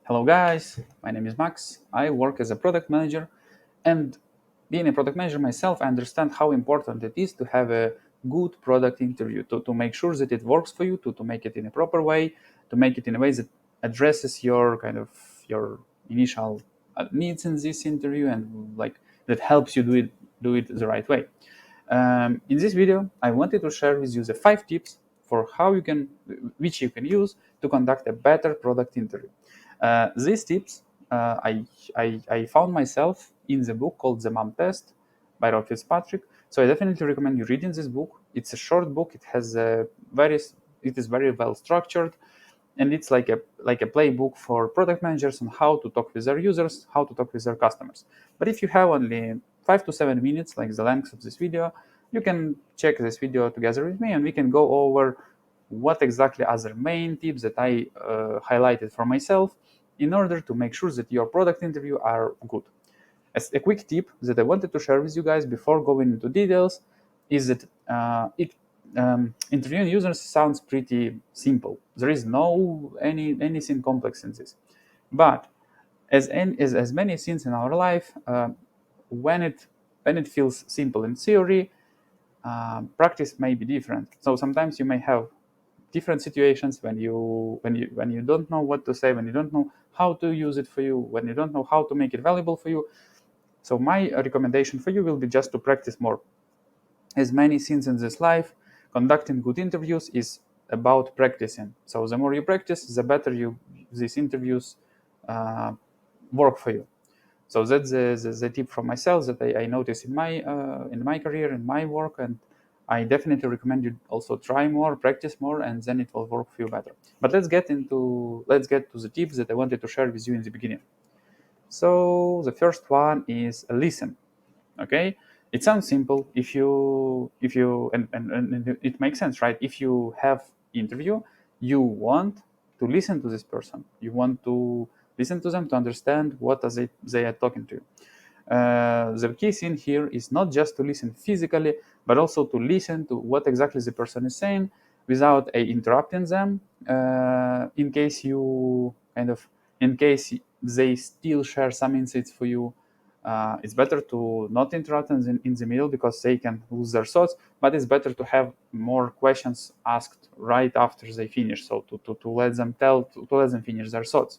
Hello guys, my name is Max. I work as a product manager, and being a product manager myself, I understand how important it is to have a good product interview, to make sure that it works for you, to make it in a proper way, to make it in a way that addresses your your initial needs in this interview, and like that helps you do it the right way. In this video, I wanted to share with you the 5 tips for which you can use to conduct a better product interview. These tips I found myself in the book called The Mom Test by Rob Fitzpatrick. So I definitely recommend you reading this book. It's a short book. It is very well structured, and it's like a playbook for product managers on how to talk with their users, how to talk with their customers. But if you have only 5 to 7 minutes, like the length of this video, you can check this video together with me, and we can go over what exactly are the main tips that I highlighted for myself in order to make sure that your product interview are good. As a quick tip that I wanted to share with you guys before going into details is that interviewing users sounds pretty simple. There is no anything complex in this. But as many things in our life, when it feels simple in theory, practice may be different. So sometimes you may have different situations when you don't know what to say, when you don't know how to use it for you, when you don't know how to make it valuable for you. So my recommendation for you will be just to practice more. As many things in this life, conducting good interviews is about practicing. So the more you practice, the better these interviews uh, work for you. So that's the tip from myself that I noticed in my career, in my work, and I definitely recommend you also try more, practice more, and then it will work for you better. But let's get to the tips that I wanted to share with you in the beginning. So the first one is listen. Okay, it sounds simple if you and it makes sense, right? If you have interview, you want to listen to this person, you want to listen to them to understand what they are talking to you. The key thing here is not just to listen physically, but also to listen to what exactly the person is saying without interrupting them, in case you in case they still share some insights for you. It's better to not interrupt them in the middle because they can lose their thoughts, but it's better to have more questions asked right after they finish, so to let them finish their thoughts.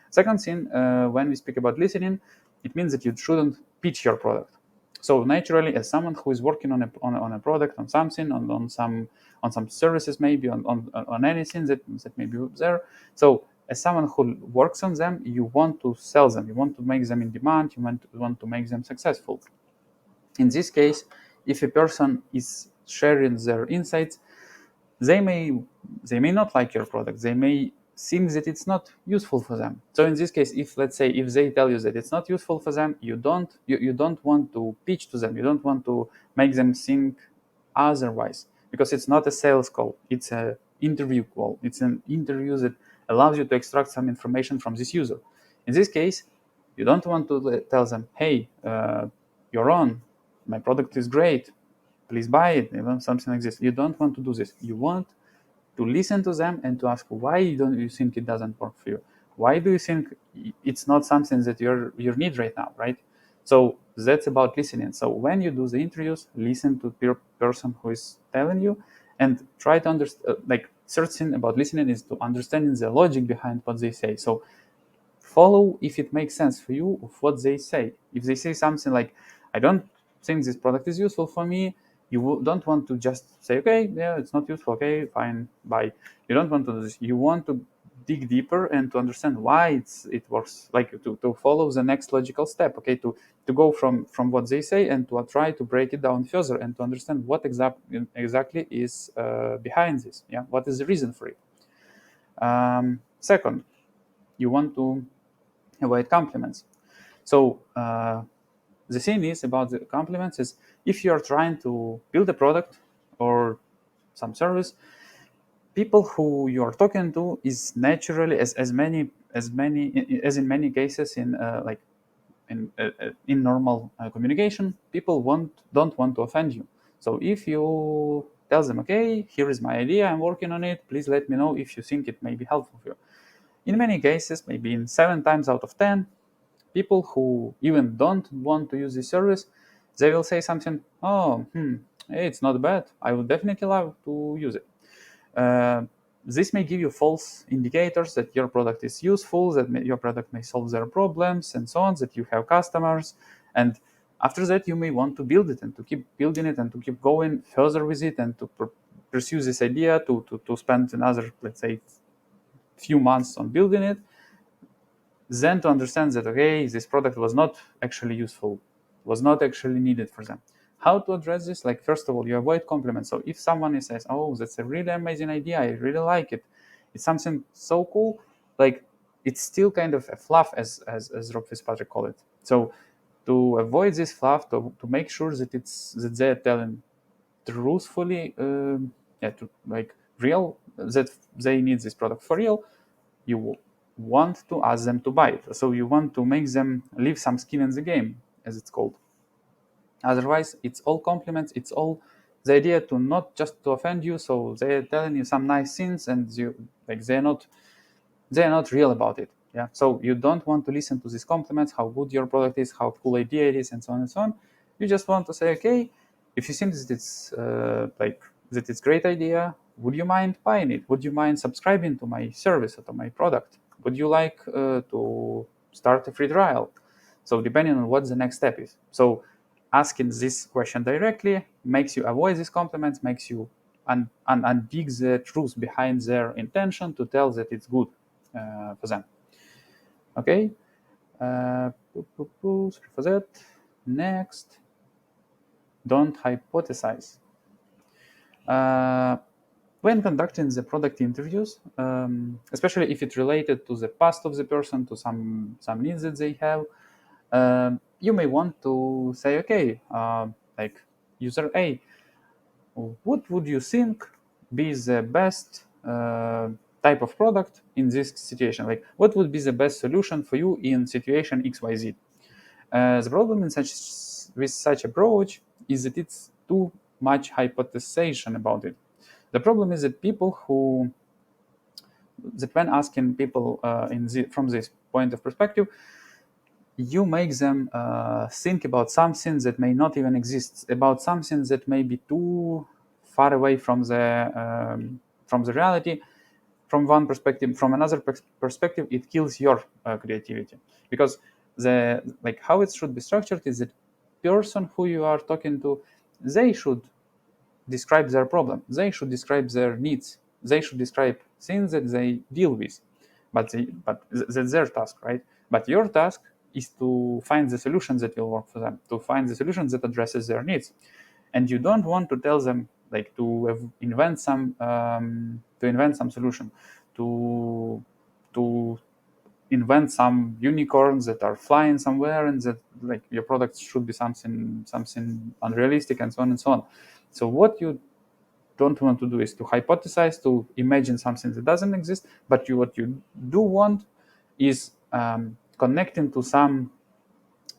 Second thing, when we speak about listening, it means that you shouldn't pitch your product. So naturally, as someone who is working on a product, on something, on some services, maybe on anything that may be there. So as someone who works on them, you want to sell them, you want to make them in demand, you want to make them successful. In this case, if a person is sharing their insights, they may they may not like your product, they may think that it's not useful for them. So in this case, if let's say if they tell you that it's not useful for them, you don't want to pitch to them, you don't want to make them think otherwise, because it's not a sales call, it's an interview call, it's an interview that allows you to extract some information from this user. In this case, you don't want to tell them, hey, you're on, my product is great, please buy it, something like this. You don't want to do this. You want to listen to them and to ask, why don't you think it doesn't work for you? Why do you think it's not something that you need right now, right? So that's about listening. So when you do the interviews, listen to the person who is telling you, and try to understand. Like, third thing about listening is to understanding the logic behind what they say. So follow if it makes sense for you of what they say. If they say something like, I don't think this product is useful for me, you don't want to just say, okay, yeah, it's not useful, okay, fine, bye. You don't want to do this. You want to dig deeper and to understand why it works, like to follow the next logical step, okay, to go from what they say and to try to break it down further and to understand what exactly is behind this, yeah, what is the reason for it. Second, you want to avoid compliments. So the thing is about the compliments is, if you are trying to build a product or some service, people who you are talking to is naturally as in many cases in in normal communication, people don't want to offend you. So if you tell them, okay, here is my idea, I'm working on it, please let me know if you think it may be helpful for you. In many cases, maybe in 7 times out of 10, people who even don't want to use this service, they will say something, oh, it's not bad, I would definitely love to use it. This may give you false indicators that your product is useful, that your product may solve their problems, and so on, that you have customers. And after that, you may want to build it and to keep building it and to keep going further with it and to pursue this idea, to spend another, let's say, few months on building it. Then to understand that, okay, this product was not actually useful, was not actually needed for them. How to address this? Like, first of all, you avoid compliments. So if someone says, oh, that's a really amazing idea, I really like it, it's something so cool, like, it's still kind of a fluff, as Rob Fitzpatrick called it. So to avoid this fluff, to make sure that that they're telling truthfully, to like real, that they need this product for real, you want to ask them to buy it. So you want to make them leave some skin in the game, as it's called. Otherwise, it's all compliments. It's all the idea to not just to offend you. So they're telling you some nice things, and you like they're not real about it. Yeah. So you don't want to listen to these compliments, how good your product is, how cool idea it is, and so on and so on. You just want to say, okay, if you think that it's that it's great idea, would you mind buying it? Would you mind subscribing to my service or to my product? Would you like to start a free trial? So depending on what the next step is. So asking this question directly makes you avoid these compliments, makes you undig the truth behind their intention to tell that it's good for them. Okay. Sorry for that. Next, don't hypothesize. When conducting the product interviews, especially if it's related to the past of the person, to some needs that they have, you may want to say, okay, like user A, what would you think be the best type of product in this situation? Like, what would be the best solution for you in situation XYZ? The problem with such approach is that it's too much hypothesization about it. The problem is that when asking people from this point of perspective, you make them think about something that may not even exist, about something that may be too far away from the reality. From one perspective, from another perspective, it kills your creativity, because how it should be structured is that person who you are talking to, they should describe their problem, they should describe their needs, they should describe things that they deal with, but that's their task, right? But your task is to find the solutions that will work for them, to find the solutions that addresses their needs. And you don't want to tell them like to invent some solution, to invent some unicorns that are flying somewhere, and that like your product should be something unrealistic, and so on and so on. So what you don't want to do is to hypothesize, to imagine something that doesn't exist, but what you do want is connecting to some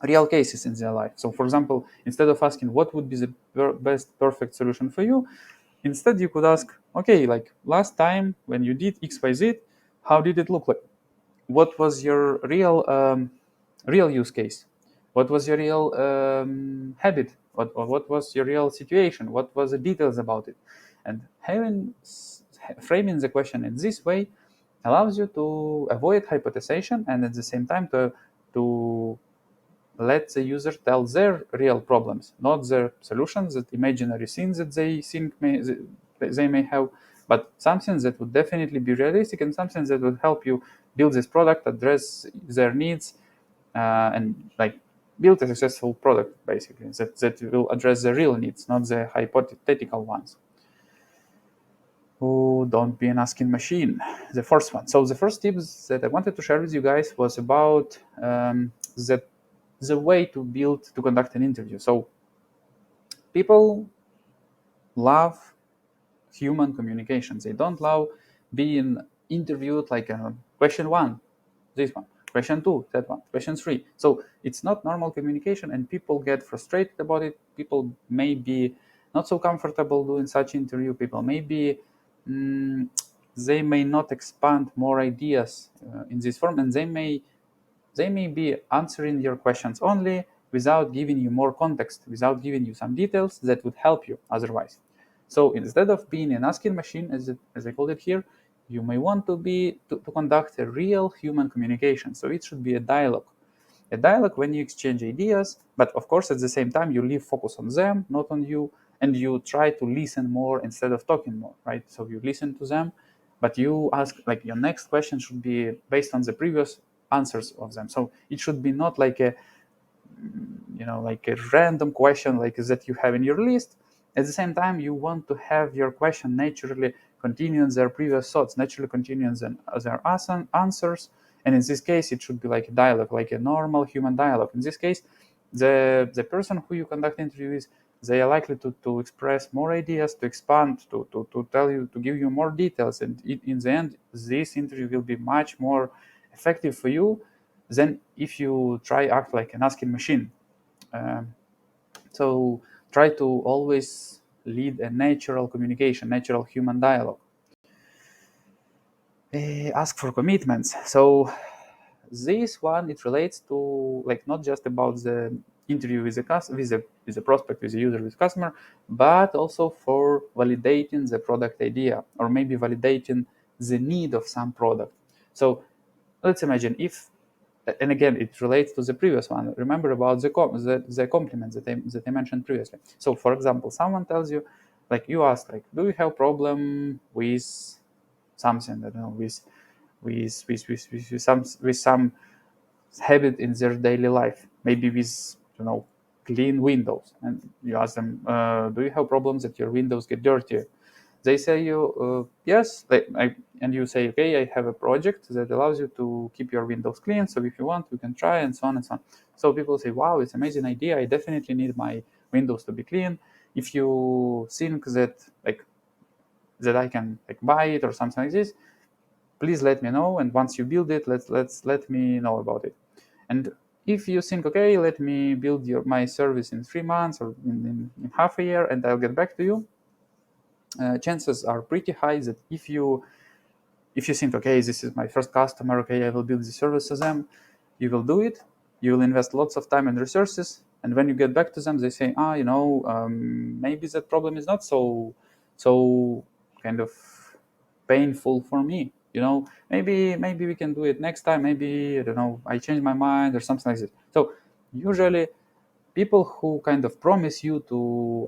real cases in their life. So for example, instead of asking what would be the best perfect solution for you, instead you could ask, okay, like last time when you did XYZ, how did it look like? What was your real use case? What was your real habit? What was your real situation? What was the details about it? And framing the question in this way allows you to avoid hypothesization, and at the same time to let the user tell their real problems, not their solutions, that imaginary things that they think they may have, but something that would definitely be realistic and something that would help you build this product, address their needs, and like build a successful product, basically, that will address the real needs, not the hypothetical ones. Oh, don't be an asking machine. The first one. So the first tips that I wanted to share with you guys was about the way to conduct an interview. So people love human communication. They don't love being interviewed like question one, this one, question two, that one, question three. So it's not normal communication, and people get frustrated about it. People may be not so comfortable doing such interview. People may be they may not expand more ideas in this form, and they may be answering your questions only without giving you more context, without giving you some details that would help you otherwise. So instead of being an asking machine, as I called it here, you may want to conduct a real human communication. So it should be a dialogue. A dialogue when you exchange ideas, but of course at the same time you leave focus on them, not on you, and you try to listen more instead of talking more, right? So you listen to them, but you ask, like, your next question should be based on the previous answers of them. So it should be not like a, like a random question like that you have in your list. At the same time, you want to have your question naturally continue their previous thoughts, naturally continue their answers. And in this case, it should be like a dialogue, like a normal human dialogue. In this case, the person who you conduct interview with, they are likely to express more ideas, to expand, to tell you, to give you more details. And in the end, this interview will be much more effective for you than if you try act like an asking machine. Um, so try to always lead a natural communication, natural human dialogue. Ask for commitments. So this one, it relates to, like, not just about the interview with the prospect, with the user, with customer, but also for validating the product idea, or maybe validating the need of some product. So let's imagine if, and again it relates to the previous one, remember about the compliments that I mentioned previously. So for example, someone tells you, like, you ask, like, do you have problem with something, I don't know, with some habit in their daily life, maybe with, clean windows, and you ask them, do you have problems that your windows get dirty? They say you, yes, and you say, okay, I have a project that allows you to keep your windows clean, so if you want we can try, and so on and so on. So people say, wow, it's an amazing idea, I definitely need my windows to be clean. If you think that I can, like, buy it or something like this, please let me know, and once you build it, let me know about it. And if you think, okay, let me build my service in 3 months or in half a year, and I'll get back to you, chances are pretty high that if you think, okay, this is my first customer, okay, I will build the service to them, you will do it, you will invest lots of time and resources, and when you get back to them, they say, maybe that problem is not so kind of painful for me. Maybe we can do it next time. Maybe, I don't know, I change my mind or something like this. So usually people who kind of promise you to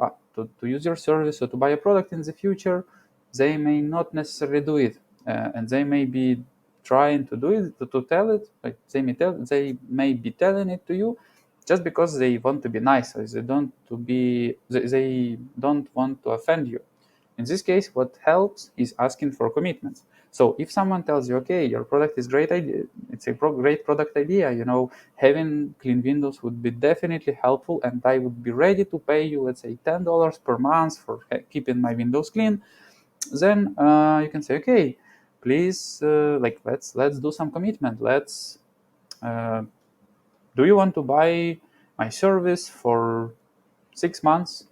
use your service or to buy a product in the future, they may not necessarily do it, and they may be trying to do it, to tell it, like they may be telling it to you just because they want to be nice, or they don't want to offend you. In this case, what helps is asking for commitments. So if someone tells you, okay, your product is great idea, it's a great product idea, having clean windows would be definitely helpful, and I would be ready to pay you, let's say, $10 per month for keeping my windows clean, then you can say, okay, please, let's do some commitment. Let's uh, do you want to buy my service for 6 months?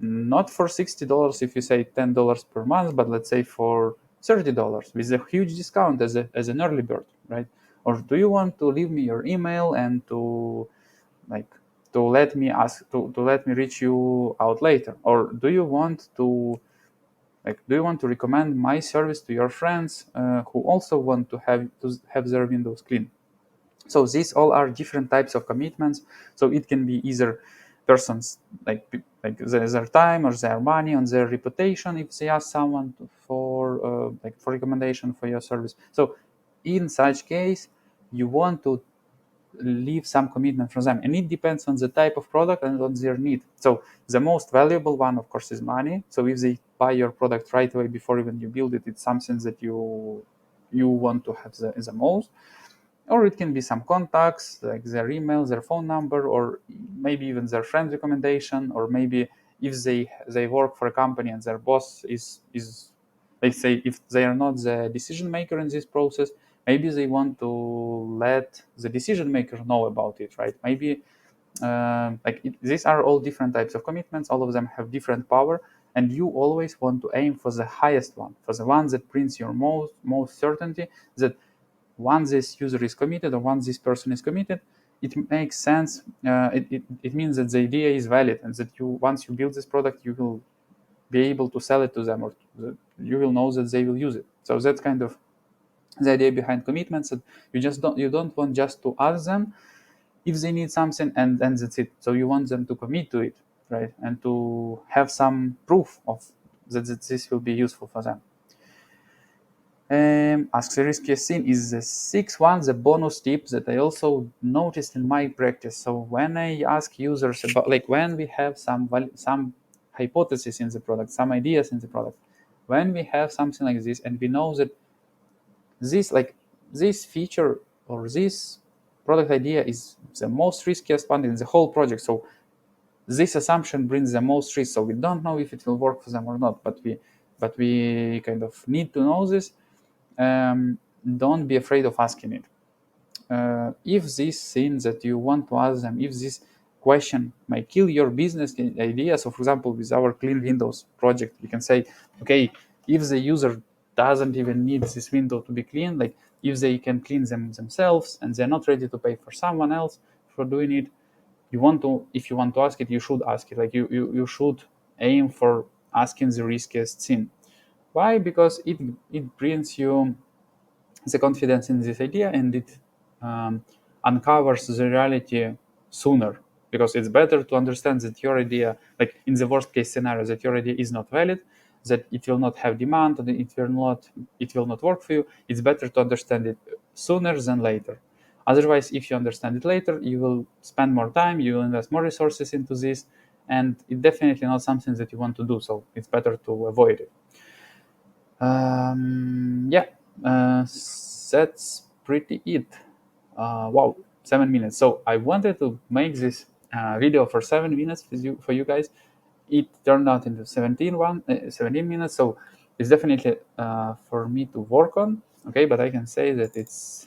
Not for $60 if you say $10 per month, but let's say for $30 with a huge discount as an early bird, right? Or do you want to leave me your email and like to let me reach you out later? Or do you want to recommend my service to your friends who also want to have their windows clean? So these all are different types of commitments. So it can be either persons, their time or their money, on their reputation if they ask someone for recommendation for your service. So in such case, you want to leave some commitment from them, and it depends on the type of product and on their need. So the most valuable one, of course, is money. So if they buy your product right away before even you build it, it's something that you want to have the most. Or it can be some contacts, like their email, their phone number, or maybe even their friend's recommendation. Or maybe if they work for a company and their boss is let's say, if they are not the decision maker in this process, maybe they want to let the decision maker know about it, right? Maybe these are all different types of commitments. All of them have different power, and you always want to aim for the highest one, for the one that brings your most certainty that once this user is committed or once this person is committed, it makes sense. It means that the idea is valid, and that you once you build this product, you will be able to sell it to them, or you will know that they will use it. So that's kind of the idea behind commitments, that you don't want just to ask them if they need something, and then that's it. So you want them to commit to it, right, and to have some proof of that this will be useful for them. Ask the riskiest thing is the sixth one, the bonus tip that I also noticed in my practice. So when I ask users about, like, when we have some hypothesis in the product, some ideas in the product, when we have something like this, and we know that this feature or this product idea is the most riskiest one in the whole project. So this assumption brings the most risk. So we don't know if it will work for them or not, but we kind of need to know this. Don't be afraid of asking it. If this thing that you want to ask them, if this question might kill your business idea, so for example, with our Clean Windows project, we can say, okay, if the user doesn't even need this window to be cleaned, like if they can clean them themselves and they're not ready to pay for someone else for doing it, if you want to ask it, you should ask it. Like you should aim for asking the riskiest thing. Why? Because it brings you the confidence in this idea, and it uncovers the reality sooner, because it's better to understand that your idea, like in the worst case scenario, that your idea is not valid, that it will not have demand, and it will not work for you. It's better to understand it sooner than later. Otherwise, if you understand it later, you will spend more time, you will invest more resources into this, and it's definitely not something that you want to do. So it's better to avoid it. Yeah, that's pretty it. Wow, 7 minutes. So I wanted to make this video for 7 minutes for you guys. It turned out into 17 minutes. So it's definitely for me to work on. Okay, but I can say that it's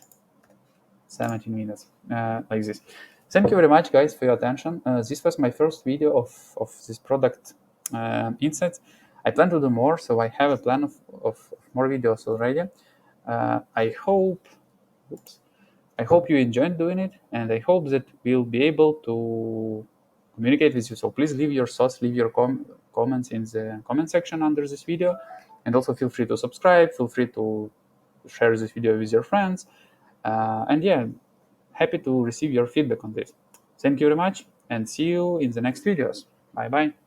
17 minutes like this. Thank you very much, guys, for your attention. This was my first video of this product insights. I plan to do more, so I have a plan of more videos already. I hope you enjoyed doing it, and I hope that we'll be able to communicate with you. So please leave your thoughts, leave your comments in the comment section under this video, and also feel free to subscribe, feel free to share this video with your friends, and yeah, happy to receive your feedback on this. Thank you very much, and see you in the next videos. Bye bye.